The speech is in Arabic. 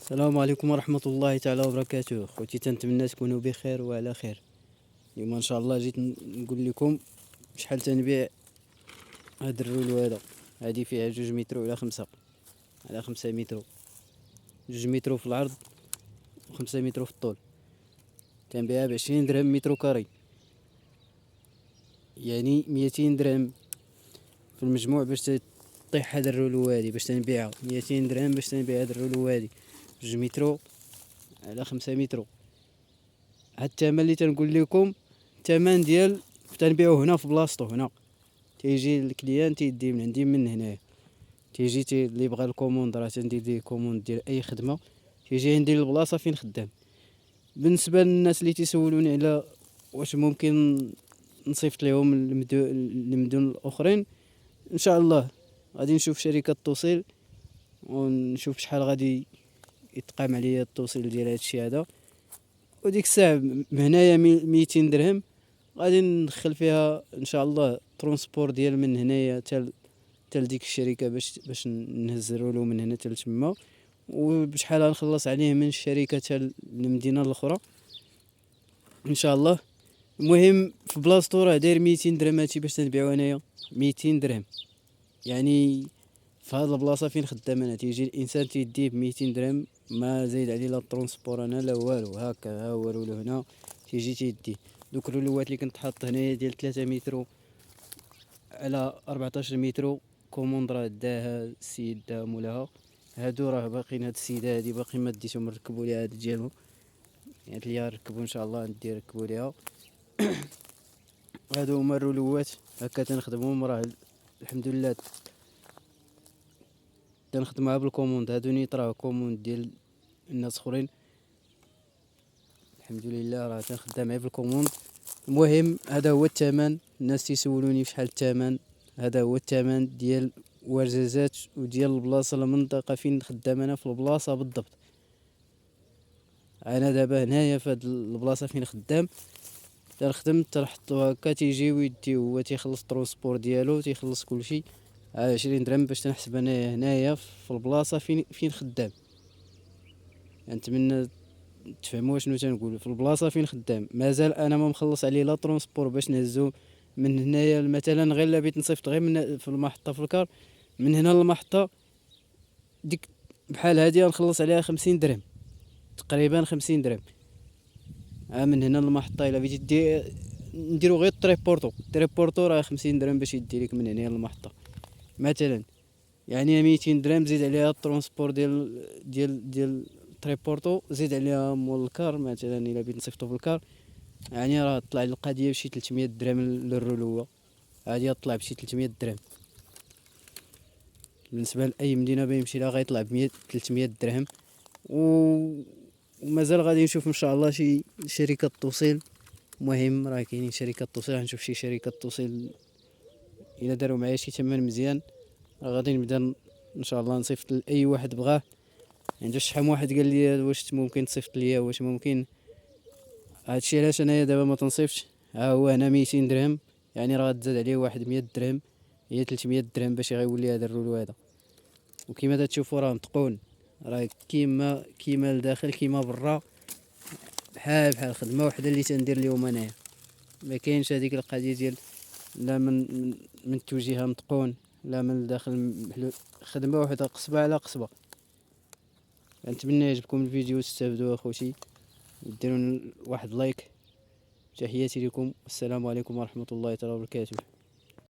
السلام عليكم ورحمة الله تعالى وبركاته. خوتي تنتمنى تكونوا بخير وعلى خير. اليوم ان شاء الله جيت نقول لكم شحال تنبيع هاد الرولو هذا. هادي فيها 2 متر على 5 متر، 2 متر في العرض و5 متر في الطول. تنبيعها ب20 درهم متر كاري، يعني 200 درهم في المجموع باش تطيح هاد الرولو هادي، باش تنبيعها 200 درهم باش تنبيع هاد الرولو هادي 2 متر على 5 متر. هاد الثمن اللي تنقول لكم الثمن ديال تنبيعو هنا في بلاصتو. هنا تيجي الكليان تيدي من عندي من هنايا، تيجي اللي بغى الكوموند راه تندير ليه كوموند ديال اي خدمه، تيجي عندي للبلاصه فين خدام. بالنسبه للناس اللي تيسولوني على واش ممكن نصيفط لهم المدن الاخرين، ان شاء الله غادي نشوف شركه توصيل ونشوف شحال غادي يتقام عليا التوصيل ديال هادشي هذا. وديك الساعه من هنايا 200 درهم غادي ندخل فيها ان شاء الله ترونسبور ديال من هنايا تال ديك الشركه باش نهزروا له من هنا تال تما، وبشحال غنخلص عليه من الشركه تال المدينه الاخرى ان شاء الله. المهم في بلاصتو راه داير 200 درهم هادشي باش تنبيعو انايا 200 درهم، يعني في هاد البلاصه فين خدام انا تيجي الانسان تيديه ب 200 درهم، ما زايد عليه لا الترونسبور انا لا والو. هكا ها هو الرولو هنا تيجي تيديه. دوك الرولوات اللي كنت حاط هنايا ديال 3 متر على 14 متر كوموند راه داها السيد دا مولاها. هادو راه باقيين، هاد السيده هادي باقي ما ديتهم نركبوا ليها هاد ديالهم، يعني ليا نركبوا ان شاء الله ندي نركبوا ليها. هادو هما الرولوات هكا تنخدمهم. راه الحمد لله تنخدمها بالكوموند. هادو نيت راه كوموند ديال الناس اخرين، الحمد لله راه تنخدم غير بالكوموند. المهم هذا هو الثمن. الناس تيسولوني فشحال الثمن، هذا هو الثمن ديال ورزازات وديال البلاصه المنطقه فين خدام انا في البلاصه بالضبط. انا دابا هنايا في هاد البلاصه فين خدام تنخدم، تنحطو هكا تيجيو يديو، هو تيخلص الترونسبور ديالو تيخلص كلشي 20 درهم باش تنحسب انا هنايا في البلاصه فين خدام. نتمنى تفهموا شنو تنقول. في البلاصه فين خدام مازال انا ما مخلص عليه لا ترونسبور باش نهزو من هنايا. مثلا غير لا بغيت نصيفط غير من في المحطه في الكار من هنا للمحطه، ديك بحال هادي غنخلص عليها 50 درهم تقريبا 50 درهم. من هنا للمحطه الا بغيتي نديرو غير التريبورتو راه 50 درهم باش يدي لك من هنا للمحطه مثلا. يعني 200 درهم زيد عليها الترونسبور ديال تريبورتو، زيد عليها مول الكار مثلا الا بغيت نصيفطو في الكار، يعني راه طلع لي القضيه بشي 300 درهم للرولوه هادي طلع بشي 300 درهم. بالنسبه لاي مدينه بيمشي لها غيطلع ب 300 درهم. ومازال غادي نشوف ان شاء الله شي شركه توصيل. مهم راه كاينين شركه توصيل، غنشوف شي شركه توصيل الا داروا معايا شي ثمن مزيان راه غادي نبدا ان شاء الله نصيفط لاي واحد بغاه. يعني شحال واحد قال لي واش ممكن تصيفط ليا، واش ممكن. هادشي علاش انايا دابا ما تنصيفطش. ها هو هنا 200 درهم، يعني راه تزاد عليه واحد 100 درهم، هي 300 درهم باش غيولي هذا الرولو هذا. وكما تشوفوا راه متقون، راه كيما لداخل كيما برا، بحال خدمه وحده اللي تندير لهم انايا. ما كاينش هذيك القضيه ديال لا من التوجيه متقون، لا من الداخل خدمه وحده قصبه على قصبه. نتمنى يعجبكم الفيديو وتستافدوا اخوتي، ديروا واحد لايك. تحياتي لكم، السلام عليكم ورحمه الله تعالى وبركاته.